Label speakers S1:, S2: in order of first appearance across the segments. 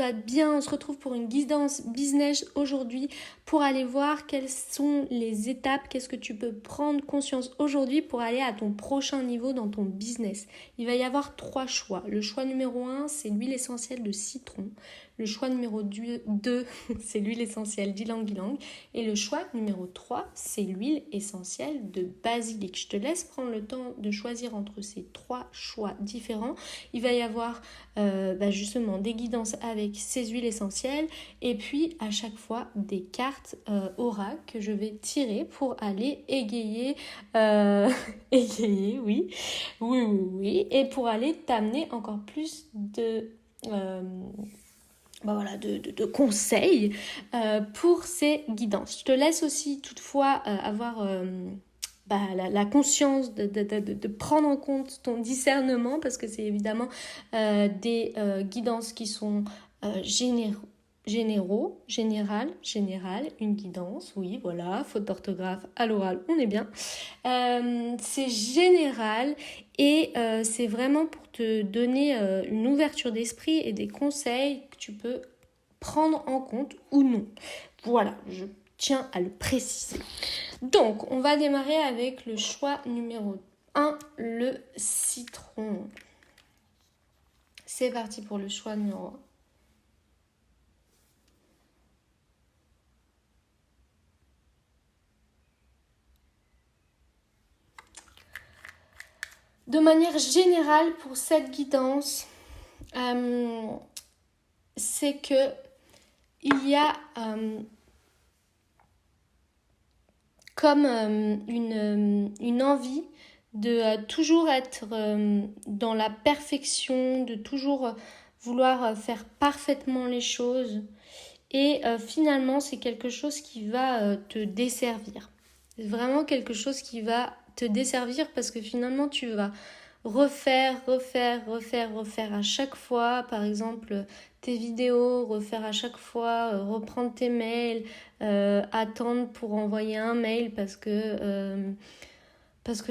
S1: vas bien. On se retrouve pour une guidance business aujourd'hui pour aller voir quelles sont les étapes, qu'est-ce que tu peux prendre conscience aujourd'hui pour aller à ton prochain niveau dans ton business. Il va y avoir 3 choix. Le choix numéro 1, c'est l'huile essentielle de citron. Le choix numéro 2, c'est l'huile essentielle d'ylang-ylang. Et le choix numéro 3, c'est l'huile essentielle de basilic. Je te laisse prendre le temps de choisir entre ces 3 choix différents. Il va y avoir justement des guidances avec ces huiles essentielles et puis à chaque fois des cartes aura que je vais tirer pour aller égayer, égayer, oui, et pour aller t'amener encore plus de conseils pour ces guidances. Je te laisse aussi toutefois avoir la conscience de prendre en compte ton discernement parce que c'est évidemment des guidances qui sont générales, une guidance, oui, voilà, faute d'orthographe à l'oral, on est bien. C'est général et c'est vraiment pour te donner une ouverture d'esprit et des conseils que tu peux prendre en compte ou non. Voilà, je tiens à le préciser. Donc, on va démarrer avec le choix numéro 1, le citron. C'est parti pour le choix numéro 1. De manière générale, pour cette guidance, c'est que il y a comme une envie de toujours être dans la perfection, de toujours vouloir faire parfaitement les choses. Et finalement, c'est quelque chose qui va te desservir. C'est vraiment quelque chose qui va te desservir parce que finalement, tu vas refaire à chaque fois. Par exemple, tes vidéos, refaire à chaque fois, reprendre tes mails, attendre pour envoyer un mail parce que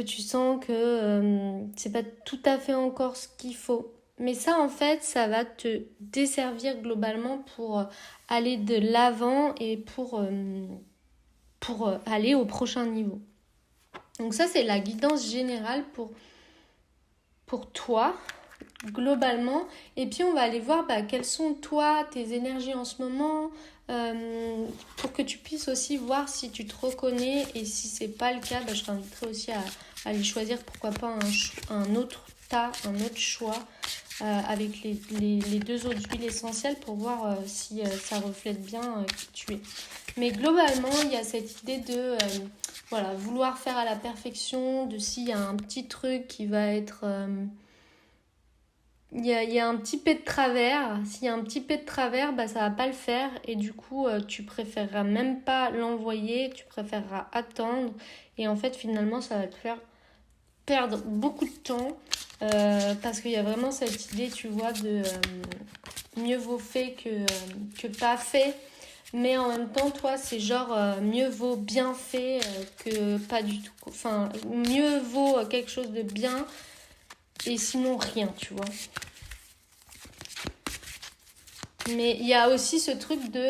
S1: tu sens que c'est pas tout à fait encore ce qu'il faut. Mais ça, en fait, ça va te desservir globalement pour aller de l'avant et pour aller au prochain niveau. Donc ça, c'est la guidance générale pour toi, globalement. Et puis, on va aller voir quelles sont, toi, tes énergies en ce moment, pour que tu puisses aussi voir si tu te reconnais. Et si c'est pas le cas, je t'inviterai aussi à aller choisir, pourquoi pas, un autre choix avec les 2 autres huiles essentielles pour voir si ça reflète bien qui tu es. Mais globalement, il y a cette idée de vouloir faire à la perfection, de s'il y a un petit truc qui va être... il y a un petit pet de travers. S'il y a un petit pet de travers, ça va pas le faire. Et du coup, tu préféreras même pas l'envoyer. Tu préféreras attendre. Et en fait, finalement, ça va te faire perdre beaucoup de temps. Parce qu'il y a vraiment cette idée, tu vois, de mieux vaut fait que pas fait. Mais en même temps, toi, c'est genre mieux vaut bien fait que pas du tout. Enfin, mieux vaut quelque chose de bien et sinon rien, tu vois. Mais il y a aussi ce truc de,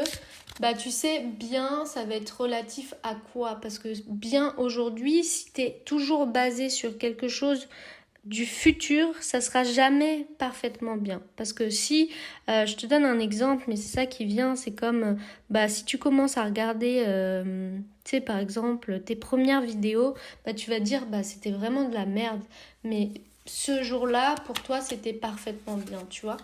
S1: tu sais, bien, ça va être relatif à quoi? Parce que bien aujourd'hui, si t'es toujours basé sur quelque chose du futur, ça sera jamais parfaitement bien. Parce que si, je te donne un exemple, mais c'est ça qui vient, c'est comme, si tu commences à regarder, tu sais, par exemple, tes premières vidéos, tu vas te dire, c'était vraiment de la merde. Mais ce jour-là, pour toi, c'était parfaitement bien, tu vois.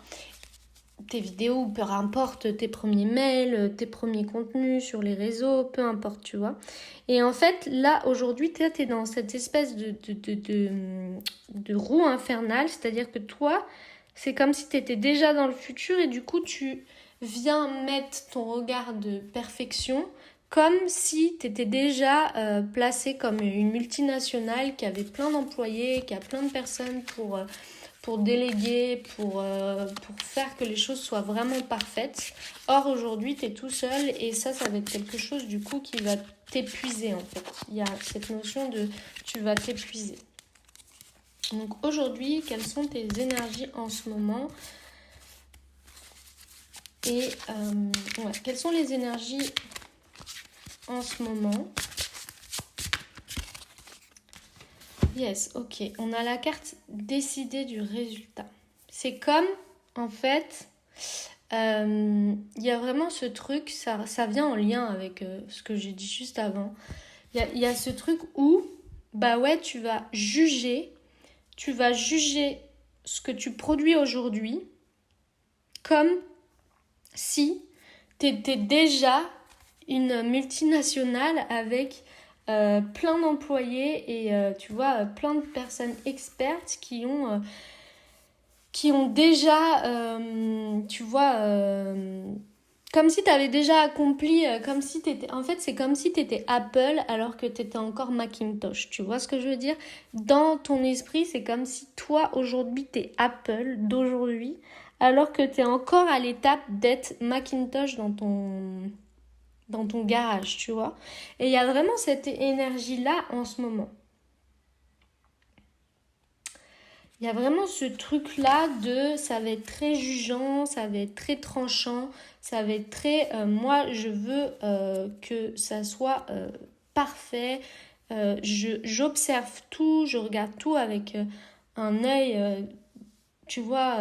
S1: Tes vidéos, peu importe, tes premiers mails, tes premiers contenus sur les réseaux, peu importe, tu vois. Et en fait, là, aujourd'hui, tu es dans cette espèce de roue infernale, c'est-à-dire que toi, c'est comme si tu étais déjà dans le futur et du coup, tu viens mettre ton regard de perfection comme si tu étais déjà placé comme une multinationale qui avait plein d'employés, qui a plein de personnes pour déléguer, pour faire que les choses soient vraiment parfaites. Or, aujourd'hui, tu es tout seul et ça va être quelque chose, du coup, qui va t'épuiser, en fait. Il y a cette notion de tu vas t'épuiser. Donc, aujourd'hui, quelles sont tes énergies en ce moment? Et quelles sont les énergies en ce moment? Yes, ok. On a la carte décider du résultat. C'est comme, en fait, il y a vraiment ce truc, ça vient en lien avec ce que j'ai dit juste avant. Il y a ce truc où, bah ouais, tu vas juger ce que tu produis aujourd'hui comme si tu étais déjà une multinationale avec plein d'employés et tu vois, plein de personnes expertes qui ont déjà, tu vois, comme si tu avais déjà accompli, comme si tu étais... En fait, c'est comme si tu étais Apple alors que tu étais encore Macintosh. Tu vois ce que je veux dire? Dans ton esprit, c'est comme si toi, aujourd'hui, tu es Apple d'aujourd'hui alors que tu es encore à l'étape d'être Macintosh dans ton garage, tu vois. Et il y a vraiment cette énergie-là en ce moment. Il y a vraiment ce truc-là de ça va être très jugeant, ça va être très tranchant, ça va être très... moi, je veux que ça soit parfait. J'observe tout, je regarde tout avec un œil, tu vois,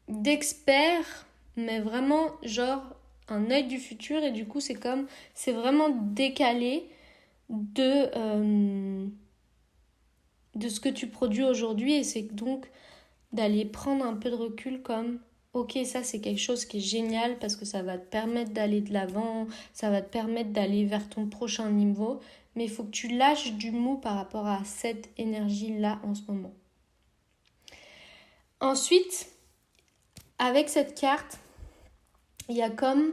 S1: d'expert, mais vraiment genre un œil du futur. Et du coup, c'est vraiment décalé de ce que tu produis aujourd'hui, et c'est donc d'aller prendre un peu de recul comme ok, ça c'est quelque chose qui est génial parce que ça va te permettre d'aller de l'avant, ça va te permettre d'aller vers ton prochain niveau, mais il faut que tu lâches du mou par rapport à cette énergie là en ce moment. Ensuite, avec cette carte, il y a comme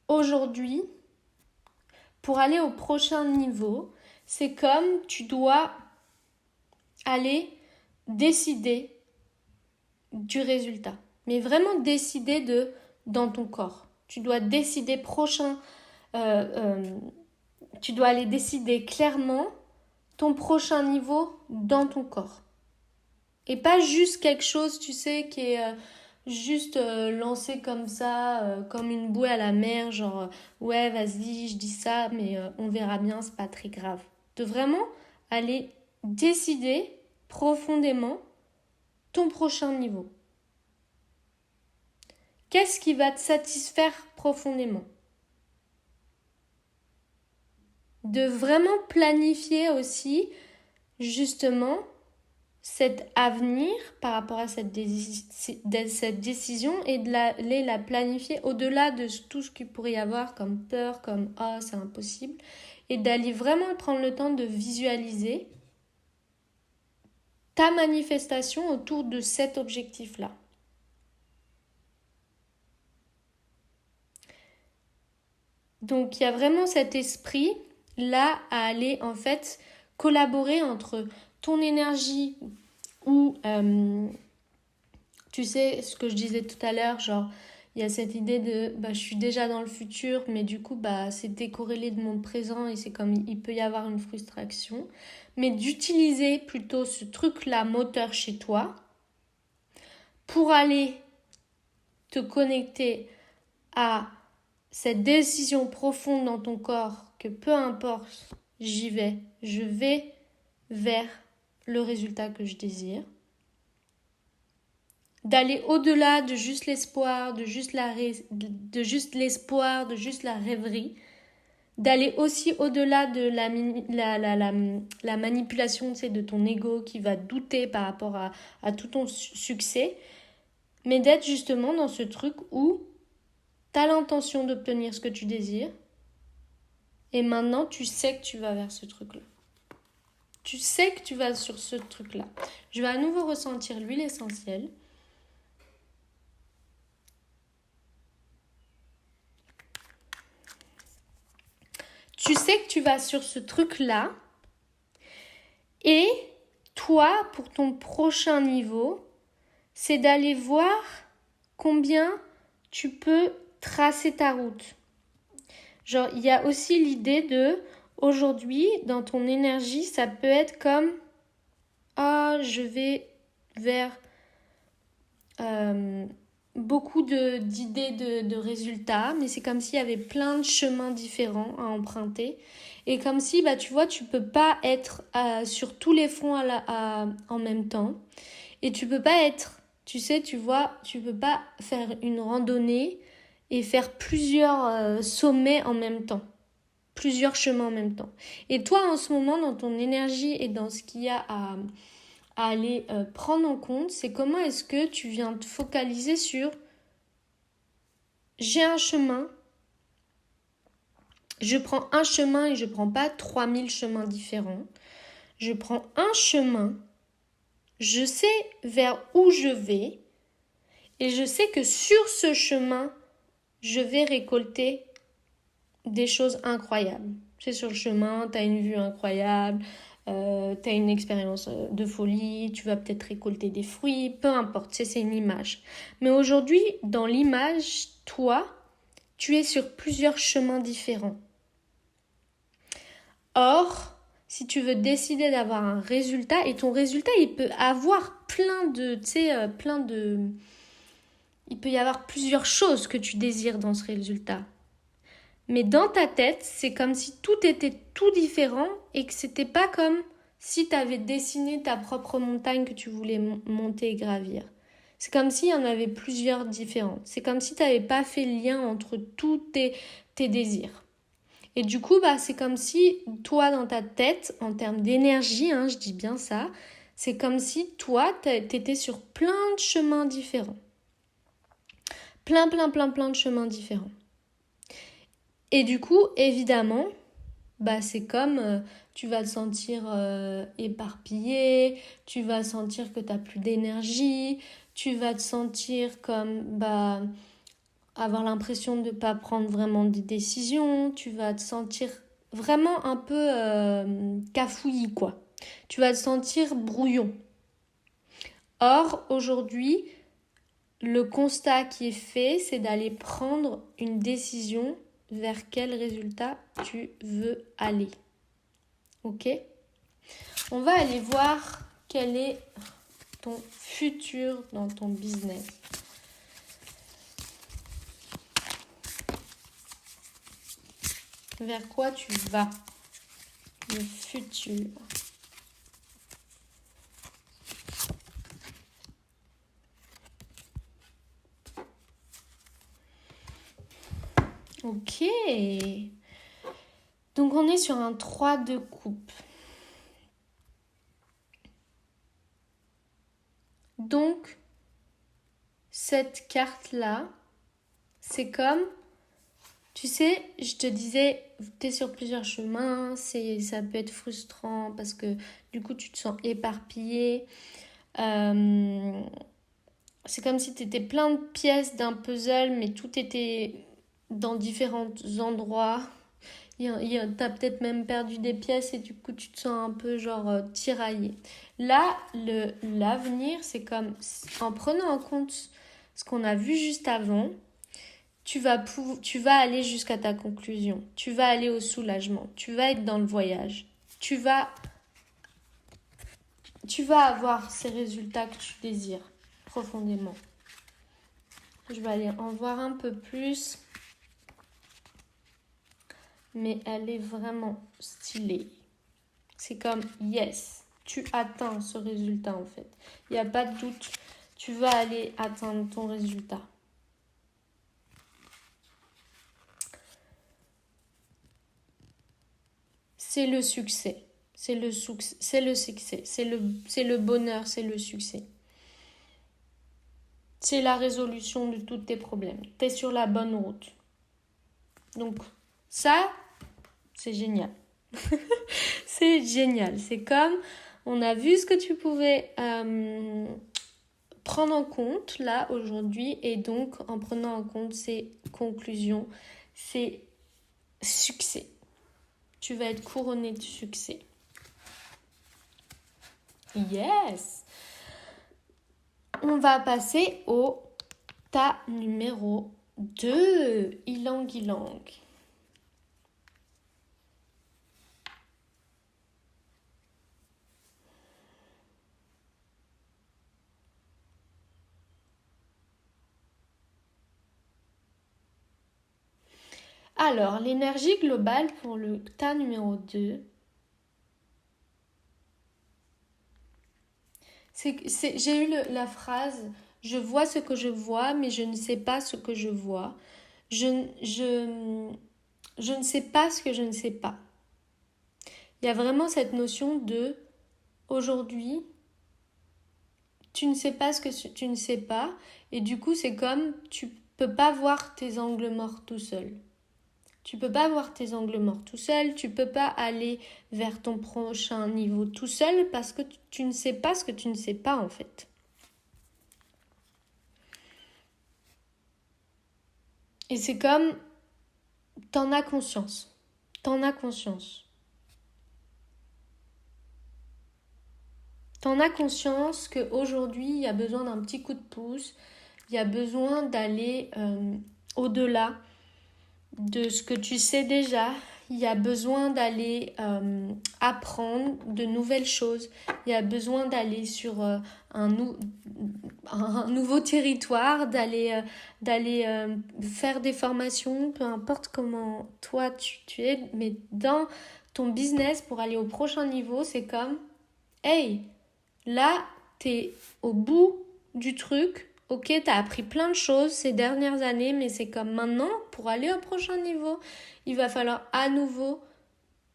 S1: aujourd'hui, pour aller au prochain niveau, c'est comme tu dois aller décider du résultat. Mais vraiment décider dans ton corps. Tu dois décider tu dois aller décider clairement ton prochain niveau dans ton corps. Et pas juste quelque chose, tu sais, qui est juste lancé comme ça, comme une bouée à la mer, genre ouais, vas-y, je dis ça, mais on verra bien, c'est pas très grave. De vraiment aller décider profondément ton prochain niveau. Qu'est-ce qui va te satisfaire profondément? De vraiment planifier aussi, justement, cet avenir par rapport à cette décision et de la planifier au-delà de tout ce qu'il pourrait y avoir comme peur, comme « oh, c'est impossible » et d'aller vraiment prendre le temps de visualiser ta manifestation autour de cet objectif-là. Donc, il y a vraiment cet esprit-là à aller, en fait, collaborer entre ton énergie ou, tu sais, ce que je disais tout à l'heure, genre, il y a cette idée de, je suis déjà dans le futur, mais du coup, c'est décorrélé de mon présent et c'est comme, il peut y avoir une frustration. Mais d'utiliser plutôt ce truc-là, moteur chez toi, pour aller te connecter à cette décision profonde dans ton corps que peu importe, je vais vers le résultat que je désire. D'aller au-delà de juste l'espoir, de juste l'espoir, de juste la rêverie. D'aller aussi au-delà de la manipulation, tu sais, de ton ego qui va douter par rapport à tout ton succès. Mais d'être justement dans ce truc où tu as l'intention d'obtenir ce que tu désires et maintenant tu sais que tu vas vers ce truc-là. Tu sais que tu vas sur ce truc-là. Je vais à nouveau ressentir l'huile essentielle. Tu sais que tu vas sur ce truc-là et toi, pour ton prochain niveau, c'est d'aller voir combien tu peux tracer ta route. Genre, il y a aussi l'idée de, aujourd'hui, dans ton énergie, ça peut être comme, je vais vers beaucoup d'idées de résultats, mais c'est comme s'il y avait plein de chemins différents à emprunter. Et comme si, bah, tu vois, tu peux pas être sur tous les fronts en même temps. Et tu peux pas être, tu sais, tu vois, tu peux pas faire une randonnée et faire plusieurs sommets en même temps. Plusieurs chemins en même temps. Et toi, en ce moment, dans ton énergie et dans ce qu'il y a à aller prendre en compte, c'est comment est-ce que tu viens te focaliser sur j'ai un chemin, je prends un chemin et je prends pas 3000 chemins différents. Je prends un chemin, je sais vers où je vais et je sais que sur ce chemin, je vais récolter des choses incroyables. C'est sur le chemin, tu as une vue incroyable, tu as une expérience de folie, tu vas peut-être récolter des fruits, peu importe, c'est une image. Mais aujourd'hui, dans l'image, toi, tu es sur plusieurs chemins différents. Or, si tu veux décider d'avoir un résultat, et ton résultat, il peut avoir plein de, tu sais, il peut y avoir plusieurs choses que tu désires dans ce résultat. Mais dans ta tête, c'est comme si tout était tout différent et que c'était pas comme si tu avais dessiné ta propre montagne que tu voulais monter et gravir. C'est comme s'il y en avait plusieurs différentes. C'est comme si tu n'avais pas fait le lien entre tous tes désirs. Et du coup, bah, c'est comme si toi, dans ta tête, en termes d'énergie, je dis bien ça, c'est comme si toi, tu étais sur plein de chemins différents. Plein de chemins différents. Et du coup, évidemment, bah, c'est comme tu vas te sentir éparpillé, tu vas sentir que tu n'as plus d'énergie, tu vas te sentir comme avoir l'impression de ne pas prendre vraiment des décisions, tu vas te sentir vraiment un peu cafouillis, quoi. Tu vas te sentir brouillon. Or, aujourd'hui, le constat qui est fait, c'est d'aller prendre une décision vers quel résultat tu veux aller. Ok ? On va aller voir quel est ton futur dans ton business. Vers quoi tu vas ? Le futur. Ok. Donc on est sur un 3 de coupe. Donc, cette carte-là, c'est comme, tu sais, je te disais, tu es sur plusieurs chemins, ça peut être frustrant parce que du coup, tu te sens éparpillé. C'est comme si tu étais plein de pièces d'un puzzle, mais tout était dans différents endroits. T'as peut-être même perdu des pièces et du coup tu te sens un peu genre tiraillé. Là, l'avenir, c'est comme en prenant en compte ce qu'on a vu juste avant, tu vas aller jusqu'à ta conclusion. Tu vas aller au soulagement. Tu vas être dans le voyage. Tu vas avoir ces résultats que tu désires profondément. Je vais aller en voir un peu plus. Mais elle est vraiment stylée. C'est comme yes, tu atteins ce résultat en fait. Il n'y a pas de doute, tu vas aller atteindre ton résultat. C'est le succès, c'est le succès, c'est le bonheur, c'est le succès. C'est la résolution de tous tes problèmes. Tu es sur la bonne route. Donc ça, c'est génial. C'est génial. C'est comme on a vu ce que tu pouvais prendre en compte là aujourd'hui et donc en prenant en compte ces conclusions, ces succès. Tu vas être couronné de succès. Yes! On va passer au tas numéro 2, Ylang Ylang. Alors, l'énergie globale pour le tas numéro 2, j'ai eu la phrase « Je vois ce que je vois, mais je ne sais pas ce que je vois. Je ne sais pas ce que je ne sais pas. » Il y a vraiment cette notion de « Aujourd'hui, tu ne sais pas ce que tu ne sais pas. » Et du coup, c'est comme tu peux pas voir tes angles morts tout seul. Tu peux pas voir tes angles morts tout seul, tu peux pas aller vers ton prochain niveau tout seul parce que tu ne sais pas ce que tu ne sais pas en fait. Et c'est comme, t'en as conscience. T'en as conscience. T'en as conscience qu'aujourd'hui, il y a besoin d'un petit coup de pouce, il y a besoin d'aller au-delà de ce que tu sais déjà. Il y a besoin d'aller apprendre de nouvelles choses. Il y a besoin d'aller sur un nouveau territoire, d'aller faire des formations, peu importe comment toi tu es, mais dans ton business pour aller au prochain niveau, c'est comme, hey, là, t'es au bout du truc. Ok, t'as appris plein de choses ces dernières années, mais c'est comme maintenant, pour aller au prochain niveau, il va falloir à nouveau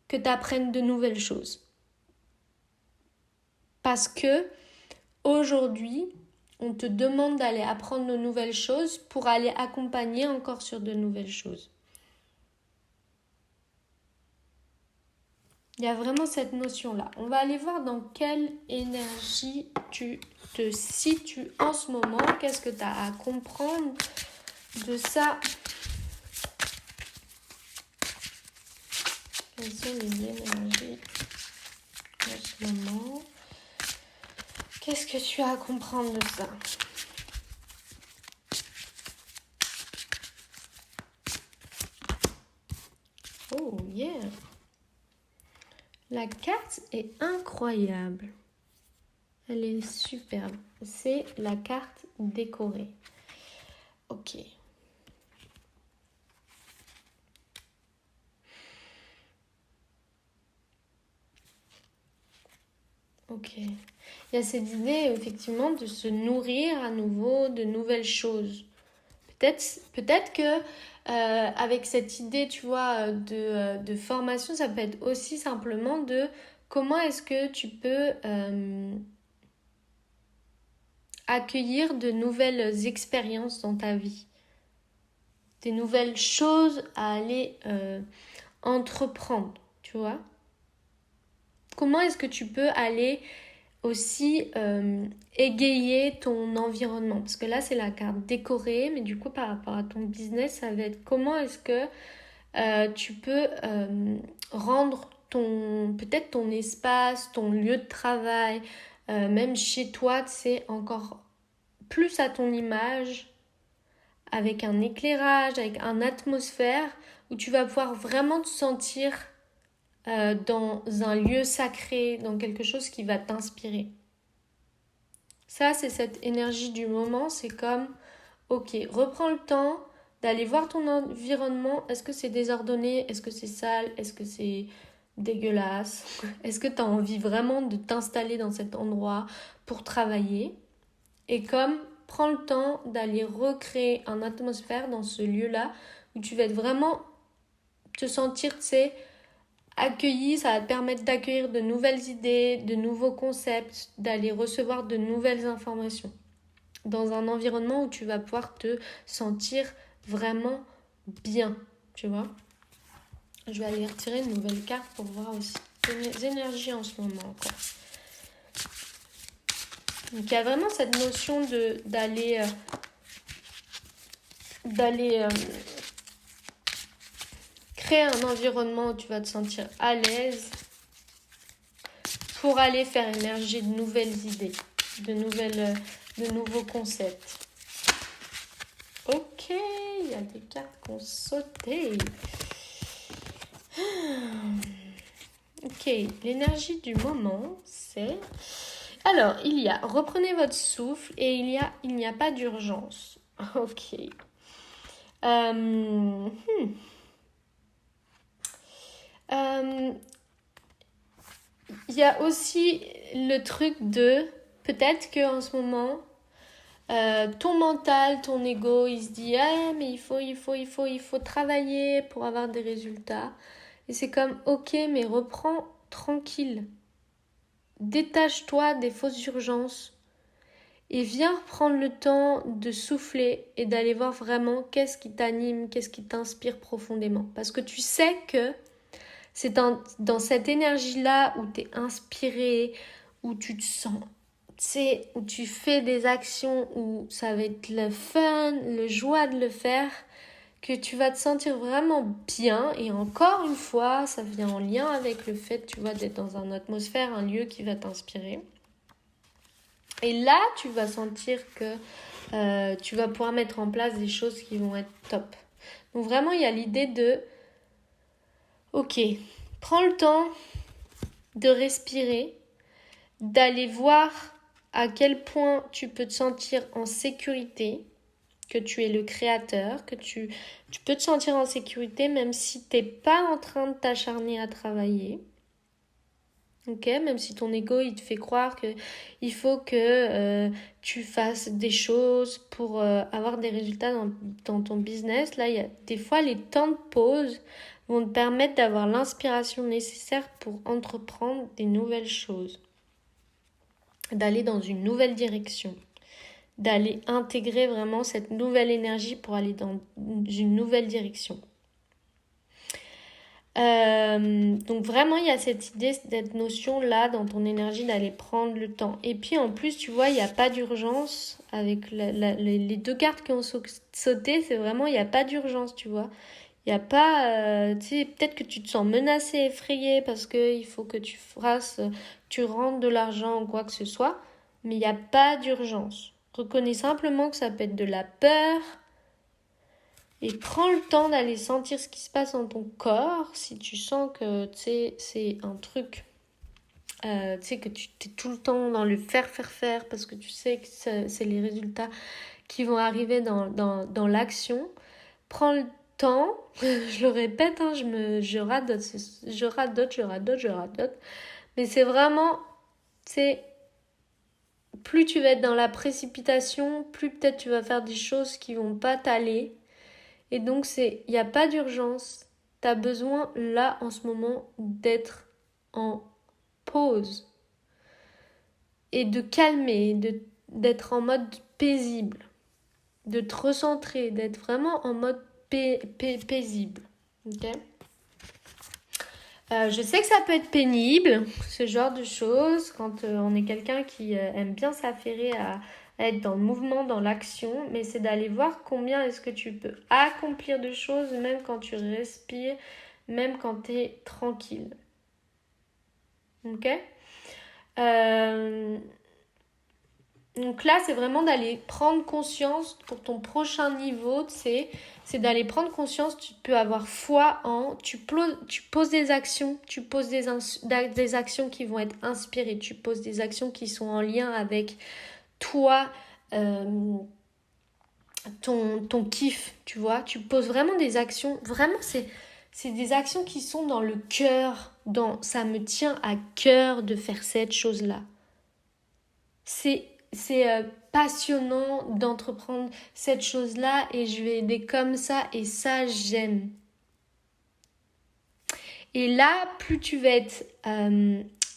S1: que t'apprennes de nouvelles choses. Parce que aujourd'hui, on te demande d'aller apprendre de nouvelles choses pour aller accompagner encore sur de nouvelles choses. Il y a vraiment cette notion-là. On va aller voir dans quelle énergie tu te situes en ce moment. Qu'est-ce que tu as à comprendre de ça? Quelles sont les énergies en ce moment? Qu'est-ce que tu as à comprendre de ça? Oh yeah! La carte est incroyable. Elle est superbe. C'est la carte décorée. Ok. Ok. Il y a cette idée, effectivement, de se nourrir à nouveau de nouvelles choses. Peut-être que avec cette idée, tu vois, de formation, ça peut être aussi simplement de comment est-ce que tu peux accueillir de nouvelles expériences dans ta vie, des nouvelles choses à aller entreprendre, tu vois. Comment est-ce que tu peux aller aussi égayer ton environnement, parce que là c'est la carte décorée, mais du coup par rapport à ton business, ça va être comment est-ce que tu peux rendre peut-être ton espace, ton lieu de travail, même chez toi, c'est encore plus à ton image, avec un éclairage, avec une atmosphère où tu vas pouvoir vraiment te sentir dans un lieu sacré, dans quelque chose qui va t'inspirer. Ça, c'est cette énergie du moment. C'est comme, ok, reprends le temps d'aller voir ton environnement. Est-ce que c'est désordonné? Est-ce que c'est sale? Est-ce que c'est dégueulasse? Est-ce que tu as envie vraiment de t'installer dans cet endroit pour travailler? Et comme, prends le temps d'aller recréer une atmosphère dans ce lieu-là où tu vas être vraiment te sentir, tu sais, accueilli, ça va te permettre d'accueillir de nouvelles idées, de nouveaux concepts, d'aller recevoir de nouvelles informations dans un environnement où tu vas pouvoir te sentir vraiment bien, tu vois. Je vais aller retirer une nouvelle carte pour voir aussi les énergies en ce moment encore. Donc il y a vraiment cette notion d'aller créer un environnement où tu vas te sentir à l'aise pour aller faire émerger de nouvelles idées, de nouveaux concepts. Ok, il y a des cartes qui ont sauté. Ok, l'énergie du moment, c'est... Alors, il y a reprenez votre souffle et il n'y a pas d'urgence. Ok. Il y a aussi le truc de, peut-être qu'en ce moment, ton mental, ton ego, il se dit ah mais il faut travailler pour avoir des résultats. Et c'est comme ok mais reprends tranquille. Détache-toi des fausses urgences et viens prendre le temps de souffler et d'aller voir vraiment qu'est-ce qui t'anime, qu'est-ce qui t'inspire profondément. Parce que tu sais que c'est dans cette énergie-là où tu es inspiré, où tu te sens, tu sais, où tu fais des actions, où ça va être le fun, le joie de le faire, que tu vas te sentir vraiment bien. Et encore une fois, ça vient en lien avec le fait, tu vois, d'être dans une atmosphère, un lieu qui va t'inspirer. Et là, tu vas sentir que tu vas pouvoir mettre en place des choses qui vont être top. Donc vraiment, il y a l'idée de, ok, prends le temps de respirer, d'aller voir à quel point tu peux te sentir en sécurité, que tu es le créateur, que tu peux te sentir en sécurité même si tu n'es pas en train de t'acharner à travailler. Ok, même si ton ego il te fait croire que il faut que tu fasses des choses pour avoir des résultats dans ton business. Là, il y a des fois les temps de pause vont te permettre d'avoir l'inspiration nécessaire pour entreprendre des nouvelles choses, d'aller dans une nouvelle direction, d'aller intégrer vraiment cette nouvelle énergie pour aller dans une nouvelle direction. Donc vraiment il y a cette idée, cette notion là dans ton énergie d'aller prendre le temps. Et puis en plus tu vois il n'y a pas d'urgence avec les deux cartes qui ont sauté, c'est vraiment il n'y a pas d'urgence, tu vois. Il n'y a pas, tu sais, peut-être que tu te sens menacé, effrayé parce qu'il faut que tu fasses, tu rentres de l'argent ou quoi que ce soit, mais il n'y a pas d'urgence. Reconnais simplement que ça peut être de la peur, et prends le temps d'aller sentir ce qui se passe dans ton corps. Si tu sens que c'est un truc, tu sais que tu es tout le temps dans le faire parce que tu sais que c'est les résultats qui vont arriver dans l'action. Prends le temps, je le répète, hein, je radote. Mais c'est vraiment, c'est plus tu vas être dans la précipitation, plus peut-être tu vas faire des choses qui vont pas t'aller. Et donc, il n'y a pas d'urgence. Tu as besoin, là, en ce moment, d'être en pause. Et de calmer, d'être en mode paisible. De te recentrer, d'être vraiment en mode paisible. Ok ? Je sais que ça peut être pénible, ce genre de choses, quand on est quelqu'un qui aime bien s'affairer à être dans le mouvement, dans l'action, mais c'est d'aller voir combien est-ce que tu peux accomplir de choses, même quand tu respires, même quand tu es tranquille. Ok ? Donc là, c'est vraiment d'aller prendre conscience pour ton prochain niveau, c'est d'aller prendre conscience, tu peux avoir foi en, tu poses des actions, tu poses des actions qui vont être inspirées, tu poses des actions qui sont en lien avec toi, ton kiff, tu vois, tu poses vraiment des actions, vraiment c'est des actions qui sont dans le cœur, ça me tient à cœur de faire cette chose-là. C'est passionnant d'entreprendre cette chose-là et je vais aider comme ça et ça j'aime. Et là, plus tu vas être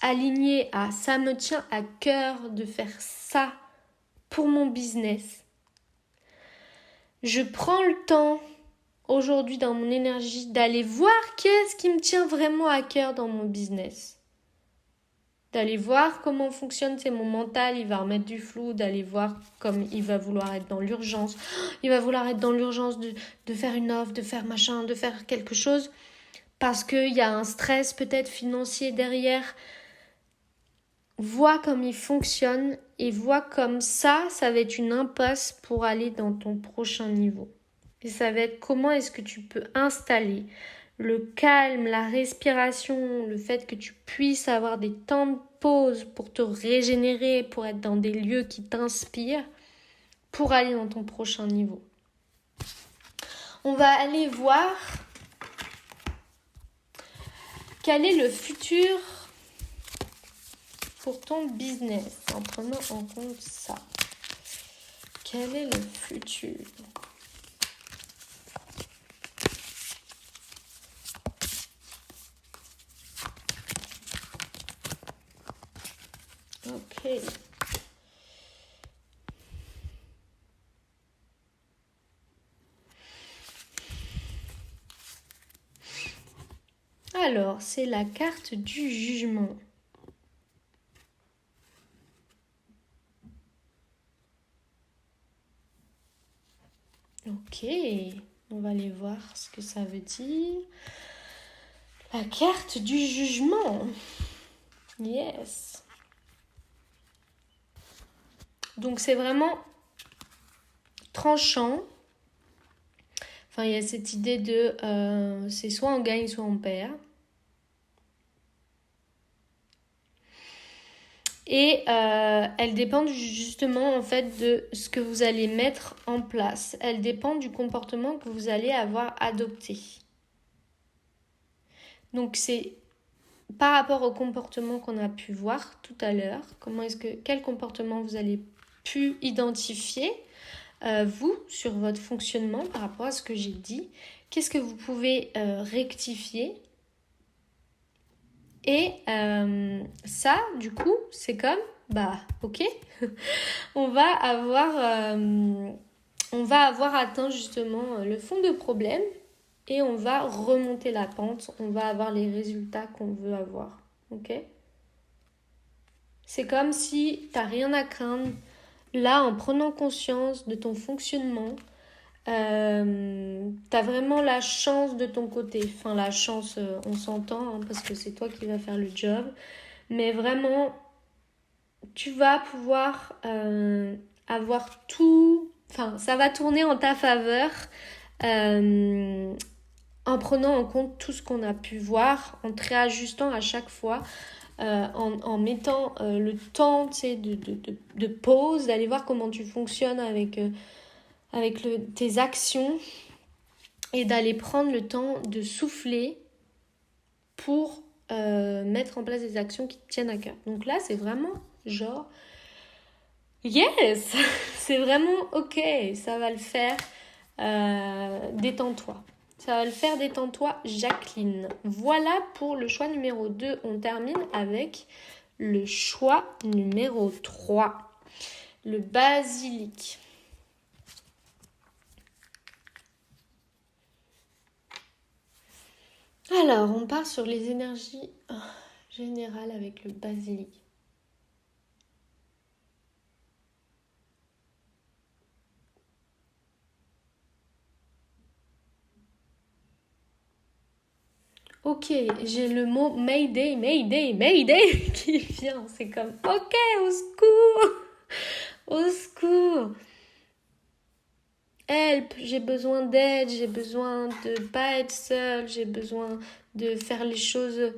S1: aligné à ça me tient à cœur de faire ça pour mon business. Je prends le temps aujourd'hui dans mon énergie d'aller voir qu'est-ce qui me tient vraiment à cœur dans mon business. D'aller voir comment fonctionne, c'est mon mental, il va remettre du flou, d'aller voir comme il va vouloir être dans l'urgence. Il va vouloir être dans l'urgence de faire une offre, de faire machin, de faire quelque chose. Parce qu'il y a un stress peut-être financier derrière. Vois comme il fonctionne et vois comme ça va être une impasse pour aller dans ton prochain niveau. Et ça va être comment est-ce que tu peux installer le calme, la respiration, le fait que tu puisses avoir des temps de pause pour te régénérer, pour être dans des lieux qui t'inspirent, pour aller dans ton prochain niveau. On va aller voir Quel est le futur pour ton business en prenant en compte ça? Quel est le futur? Ok. Alors, c'est la carte du jugement. Ok, on va aller voir ce que ça veut dire. La carte du jugement. Yes. Donc, c'est vraiment tranchant. Enfin, il y a cette idée de c'est soit on gagne, soit on perd. Et elles dépendent justement en fait de ce que vous allez mettre en place. Elles dépendent du comportement que vous allez avoir adopté. Donc c'est par rapport au comportement qu'on a pu voir tout à l'heure, quel comportement vous allez pu identifier vous sur votre fonctionnement par rapport à ce que j'ai dit. Qu'est-ce que vous pouvez rectifier? Et ça, du coup, c'est comme, ok, on va avoir atteint justement le fond de problème et on va remonter la pente, on va avoir les résultats qu'on veut avoir, ok? C'est comme si tu n'as rien à craindre. Là, en prenant conscience de ton fonctionnement, t'as vraiment la chance de ton côté. Enfin, la chance, on s'entend, parce que c'est toi qui vas faire le job. Mais vraiment, tu vas pouvoir avoir tout... Enfin, ça va tourner en ta faveur en prenant en compte tout ce qu'on a pu voir, en te réajustant à chaque fois, en mettant le temps, tu sais, de pause, d'aller voir comment tu fonctionnes avec tes actions et d'aller prendre le temps de souffler pour mettre en place des actions qui te tiennent à cœur. Donc là, c'est vraiment genre, yes, c'est vraiment ok, ça va le faire, détends-toi. Ça va le faire, détends-toi, Jacqueline. Voilà pour le choix numéro 2. On termine avec le choix numéro 3. Le basilic. Alors, on part sur les énergies générales avec le basilic. Ok, j'ai le mot Mayday, Mayday, Mayday qui vient. C'est comme, ok, au secours, au secours. Help, j'ai besoin d'aide, j'ai besoin de pas être seule, j'ai besoin de faire les choses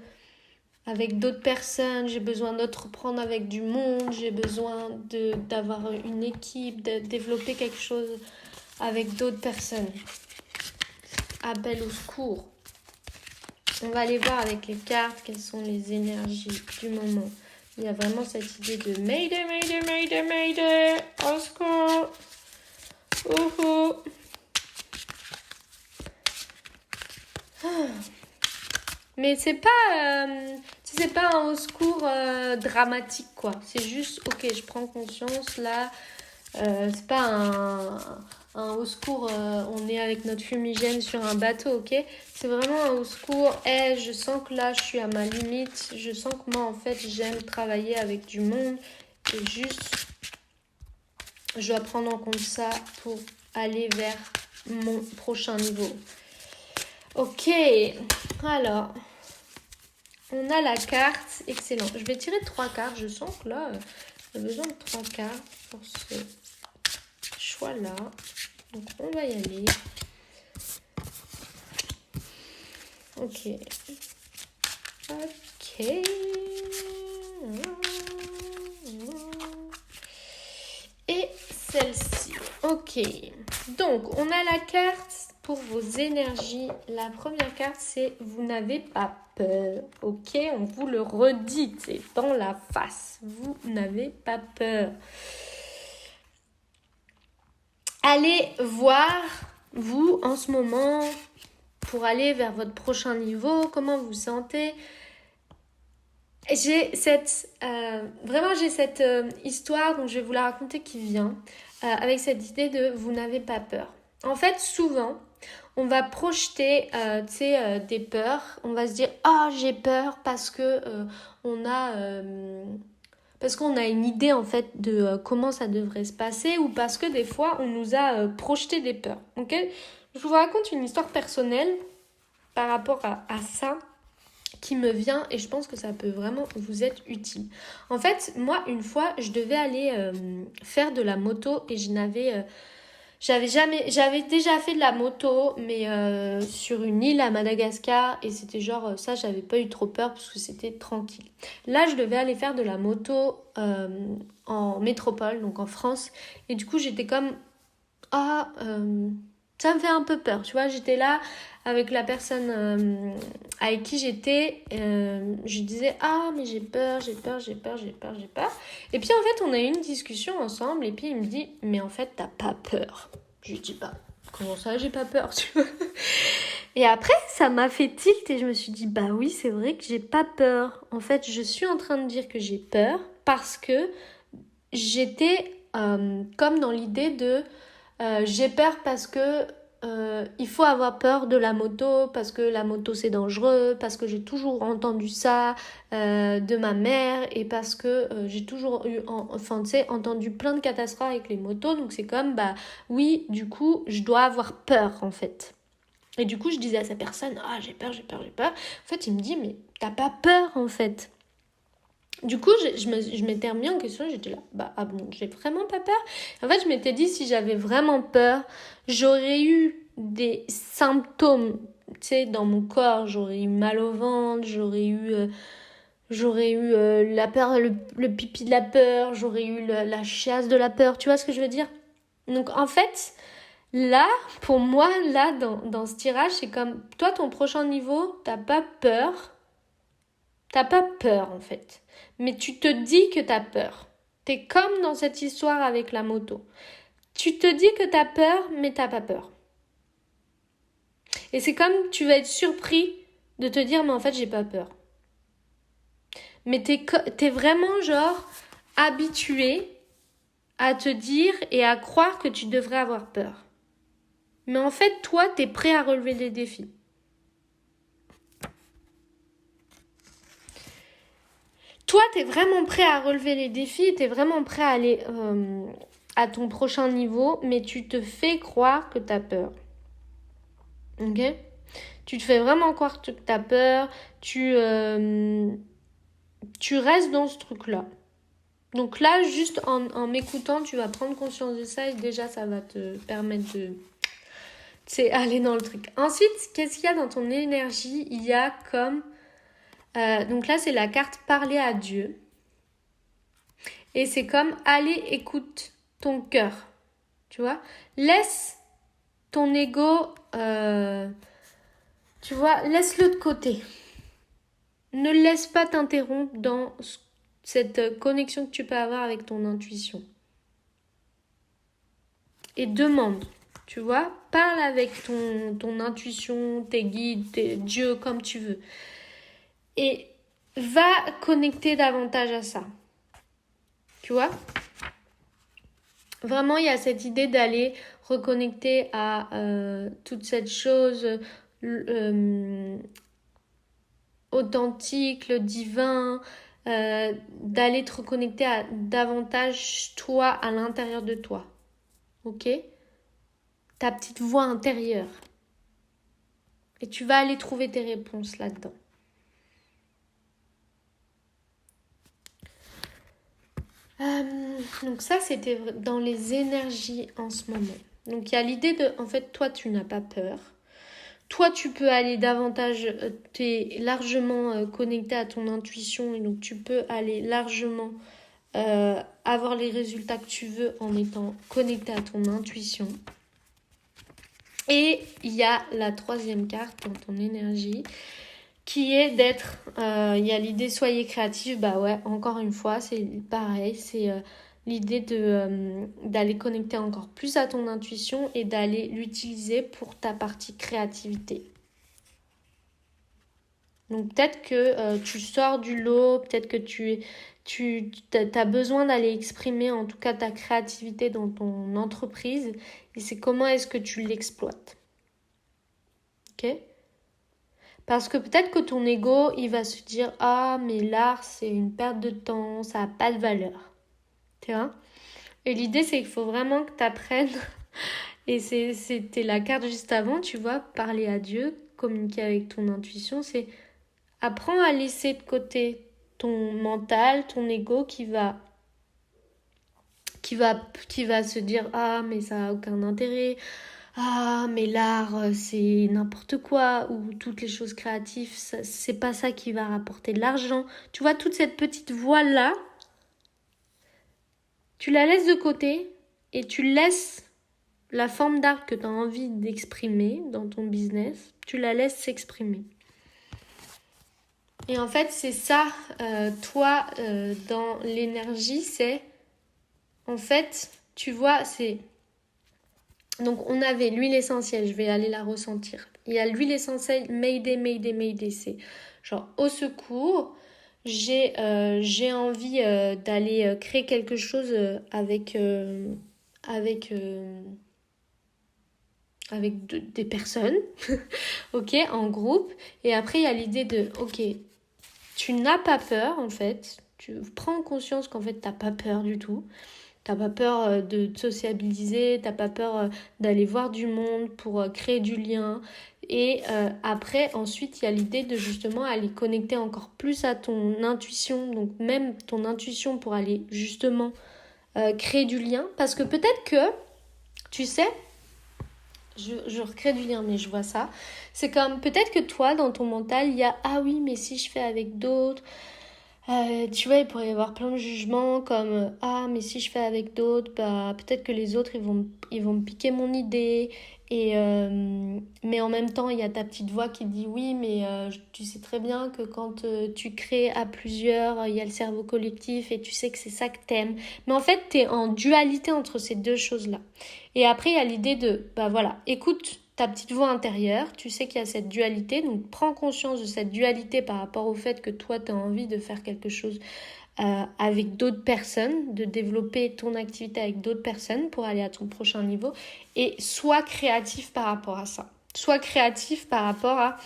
S1: avec d'autres personnes, j'ai besoin d'entreprendre avec du monde, j'ai besoin d'avoir une équipe, de développer quelque chose avec d'autres personnes. Appel au secours. On va aller voir avec les cartes quelles sont les énergies du moment. Il y a vraiment cette idée de Mayday, Mayday, Mayday, Mayday, au secours. Mais c'est pas un au secours dramatique quoi. C'est juste ok, je prends conscience là. C'est pas un au secours, on est avec notre fumigène sur un bateau, ok? C'est vraiment un au secours, je sens que là je suis à ma limite, je sens que moi en fait j'aime travailler avec du monde et juste je dois prendre en compte ça pour aller vers mon prochain niveau. Ok, alors on a la carte, excellent. Je vais tirer 3 cartes, je sens que là j'ai besoin de 3 cartes pour ce choix-là. Donc on va y aller. Ok. Et celle-ci. Ok. Donc on a la carte pour vos énergies. La première carte, c'est vous n'avez pas peur. Ok, on vous le redit, c'est dans la face. Vous n'avez pas peur. Allez voir, vous, en ce moment, pour aller vers votre prochain niveau, comment vous vous sentez. J'ai cette histoire, donc je vais vous la raconter, qui vient avec cette idée de vous n'avez pas peur. En fait, souvent, on va projeter des peurs. On va se dire j'ai peur parce que parce qu'on a une idée en fait de comment ça devrait se passer, ou parce que des fois on nous a projeté des peurs. Ok, je vous raconte une histoire personnelle par rapport à ça qui me vient, et je pense que ça peut vraiment vous être utile. En fait, moi, une fois, je devais aller faire de la moto, et j'avais déjà fait de la moto, mais sur une île à Madagascar, et c'était genre ça, j'avais pas eu trop peur parce que c'était tranquille. Là, je devais aller faire de la moto en métropole, donc en France, et du coup, j'étais comme ça me fait un peu peur, tu vois. J'étais là avec la personne avec qui j'étais, je disais mais j'ai peur. Et puis en fait, on a eu une discussion ensemble, et puis il me dit mais en fait t'as pas peur. Je lui dis comment ça j'ai pas peur, tu vois. Et après ça m'a fait tilt, et je me suis dit oui, c'est vrai que j'ai pas peur. En fait, je suis en train de dire que j'ai peur parce que j'étais comme dans l'idée de j'ai peur parce que il faut avoir peur de la moto, parce que la moto c'est dangereux, parce que j'ai toujours entendu ça de ma mère, et parce que j'ai toujours eu entendu plein de catastrophes avec les motos. Donc c'est comme oui, du coup je dois avoir peur en fait. Et du coup je disais à cette personne j'ai peur. En fait il me dit mais t'as pas peur en fait. Du coup, je m'étais remis en question, j'étais là, bon, j'ai vraiment pas peur. En fait, je m'étais dit, si j'avais vraiment peur, j'aurais eu des symptômes, tu sais, dans mon corps. J'aurais eu mal au ventre, j'aurais eu la peur, le pipi de la peur, j'aurais eu la chiasse de la peur, tu vois ce que je veux dire? Donc, en fait, là, pour moi, là, dans ce tirage, c'est comme, toi, ton prochain niveau, t'as pas peur, en fait. Mais tu te dis que t'as peur. T'es comme dans cette histoire avec la moto. Tu te dis que t'as peur, mais t'as pas peur. Et c'est comme tu vas être surpris de te dire mais en fait j'ai pas peur. Mais t'es vraiment genre habitué à te dire et à croire que tu devrais avoir peur. Mais en fait toi t'es prêt à relever les défis. Toi, t'es vraiment prêt à relever les défis, t'es vraiment prêt à aller à ton prochain niveau, mais tu te fais croire que t'as peur. Ok ? Tu te fais vraiment croire que t'as peur, tu restes dans ce truc-là. Donc là, juste en m'écoutant, tu vas prendre conscience de ça, et déjà, ça va te permettre de aller dans le truc. Ensuite, qu'est-ce qu'il y a dans ton énergie ? Il y a comme... donc là, c'est la carte parler à Dieu. Et c'est comme allez, écoute ton cœur. Tu vois ? Laisse ton ego, tu vois, laisse-le de côté. Ne laisse pas t'interrompre dans cette connexion que tu peux avoir avec ton intuition. Et demande, tu vois, parle avec ton intuition, tes guides, tes dieux, comme tu veux. Et va connecter davantage à ça. Tu vois ? Vraiment, il y a cette idée d'aller reconnecter à toute cette chose authentique, le divin, d'aller te reconnecter à davantage toi à l'intérieur de toi. Ok ? Ta petite voix intérieure. Et tu vas aller trouver tes réponses là-dedans. Donc ça, c'était dans les énergies en ce moment. Donc il y a l'idée de, en fait, toi, tu n'as pas peur. Toi, tu peux aller davantage, tu es largement connecté à ton intuition, et donc tu peux aller largement avoir les résultats que tu veux en étant connecté à ton intuition. Et il y a la troisième carte dans ton énergie qui est d'être, il y a l'idée soyez créatif, bah ouais, encore une fois, c'est pareil, c'est l'idée d'aller connecter encore plus à ton intuition et d'aller l'utiliser pour ta partie créativité. Donc peut-être que tu sors du lot, peut-être que tu as besoin d'aller exprimer en tout cas ta créativité dans ton entreprise et c'est comment est-ce que tu l'exploites. Ok ? Parce que peut-être que ton ego, il va se dire « Ah, mais l'art, c'est une perte de temps, ça n'a pas de valeur. » Tu vois ? Et l'idée, c'est qu'il faut vraiment que tu apprennes. Et c'était la carte juste avant, tu vois, parler à Dieu, communiquer avec ton intuition, c'est apprends à laisser de côté ton mental, ton ego qui va se dire « Ah, mais ça n'a aucun intérêt. » Ah, mais l'art, c'est n'importe quoi, ou toutes les choses créatives, c'est pas ça qui va rapporter de l'argent. Tu vois, toute cette petite voix-là, tu la laisses de côté et tu laisses la forme d'art que tu as envie d'exprimer dans ton business, tu la laisses s'exprimer. Et en fait, c'est ça, toi, dans l'énergie, c'est, en fait, tu vois, c'est... Donc, on avait l'huile essentielle, je vais aller la ressentir. Il y a l'huile essentielle Mayday, Mayday, Mayday. C'est genre au secours, j'ai envie d'aller créer quelque chose avec des personnes, ok, en groupe. Et après, il y a l'idée de, ok, tu n'as pas peur en fait. Tu prends conscience qu'en fait, tu n'as pas peur du tout. T'as pas peur de te sociabiliser, t'as pas peur d'aller voir du monde pour créer du lien. Et après, ensuite, il y a l'idée de justement aller connecter encore plus à ton intuition. Donc même ton intuition pour aller justement créer du lien. Parce que peut-être que, tu sais, je recrée du lien, mais je vois ça. C'est comme peut-être que toi, dans ton mental, il y a « Ah oui, mais si je fais avec d'autres ?» tu vois, il pourrait y avoir plein de jugements comme ah, mais si je fais avec d'autres, bah peut-être que les autres ils vont me piquer mon idée. Et mais en même temps, il y a ta petite voix qui dit oui, mais tu sais très bien que quand tu crées à plusieurs, il y a le cerveau collectif et tu sais que c'est ça que t'aimes. Mais en fait, t'es en dualité entre ces deux choses-là. Et après, il y a l'idée de bah voilà, écoute ta petite voix intérieure, tu sais qu'il y a cette dualité, donc prends conscience de cette dualité par rapport au fait que toi, tu as envie de faire quelque chose avec d'autres personnes, de développer ton activité avec d'autres personnes pour aller à ton prochain niveau et sois créatif par rapport à ça. Sois créatif par rapport à...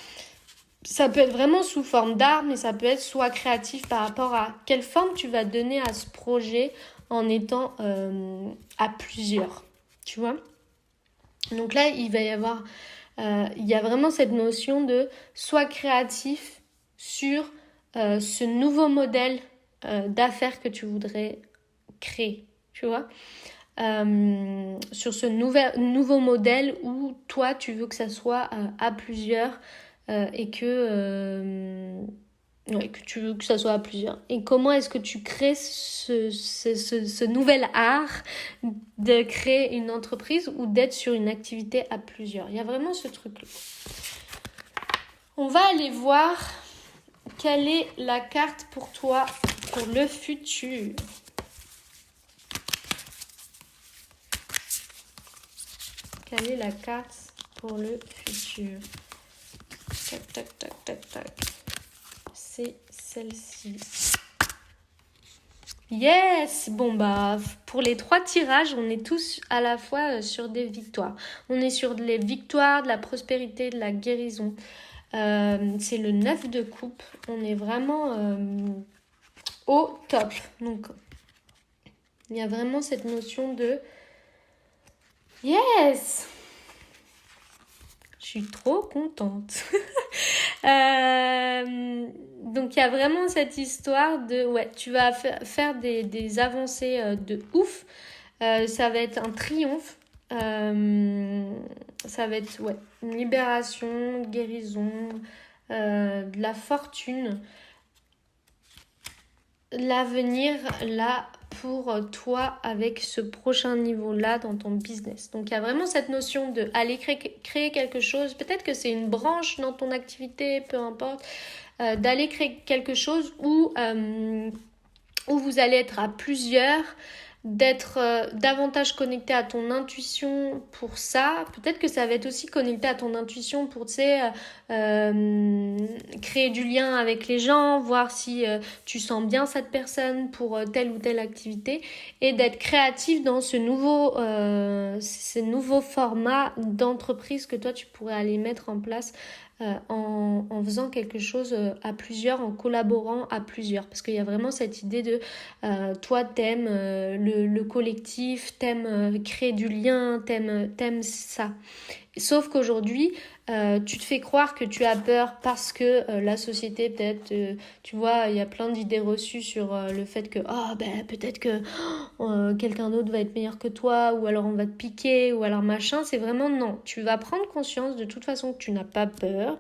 S1: Ça peut être vraiment sous forme d'art, mais ça peut être soit créatif par rapport à quelle forme tu vas donner à ce projet en étant à plusieurs, tu vois. Donc là, il va y avoir, il y a vraiment cette notion de sois créatif sur ce nouveau modèle d'affaires que tu voudrais créer, tu vois. Sur ce nouveau modèle où toi, tu veux que ça soit à plusieurs et que tu veux que ça soit à plusieurs. Et comment est-ce que tu crées ce nouvel art de créer une entreprise ou d'être sur une activité à plusieurs. Il y a vraiment ce truc-là. On va aller voir quelle est la carte pour toi pour le futur. Quelle est la carte pour le futur? Tac, tac, tac, tac, tac. C'est celle-ci. Yes! Bon bah, pour les 3 tirages, on est tous à la fois sur des victoires. On est sur les victoires, de la prospérité, de la guérison. C'est le 9 de coupe. On est vraiment au top. Donc, il y a vraiment cette notion de yes! Je suis trop contente. Donc il y a vraiment cette histoire de ouais, tu vas faire des avancées de ouf. Ça va être un triomphe. Ça va être ouais, une libération, une guérison, de la fortune. L'avenir là, pour toi avec ce prochain niveau-là dans ton business. Donc il y a vraiment cette notion de aller créer quelque chose, peut-être que c'est une branche dans ton activité, peu importe, d'aller créer quelque chose où vous allez être à plusieurs, d'être davantage connecté à ton intuition pour ça. Peut-être que ça va être aussi connecté à ton intuition pour, tu sais, créer du lien avec les gens, voir si tu sens bien cette personne pour telle ou telle activité, et d'être créatif dans ce nouveau format d'entreprise que toi tu pourrais aller mettre en place en faisant quelque chose à plusieurs, en collaborant à plusieurs. Parce qu'il y a vraiment cette idée de toi t'aimes le collectif, t'aimes créer du lien, t'aimes ça. Sauf qu'aujourd'hui, tu te fais croire que tu as peur parce que la société, peut-être, tu vois, il y a plein d'idées reçues sur le fait que peut-être que quelqu'un d'autre va être meilleur que toi, ou alors on va te piquer, ou alors machin. C'est vraiment non. Tu vas prendre conscience de toute façon que tu n'as pas peur.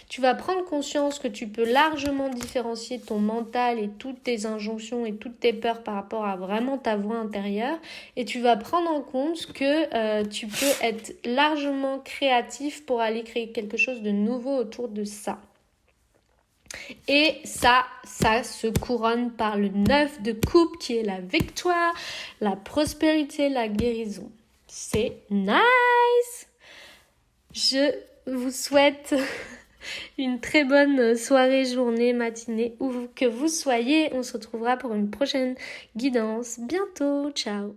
S1: Tu vas prendre conscience que tu peux largement différencier ton mental et toutes tes injonctions et toutes tes peurs par rapport à vraiment ta voix intérieure. Et tu vas prendre en compte que tu peux être largement créatif pour aller créer quelque chose de nouveau autour de ça. Et ça se couronne par le 9 de coupe qui est la victoire, la prospérité, la guérison. C'est nice! Je vous souhaite une très bonne soirée, journée, matinée, où que vous soyez. On se retrouvera pour une prochaine guidance bientôt. Ciao!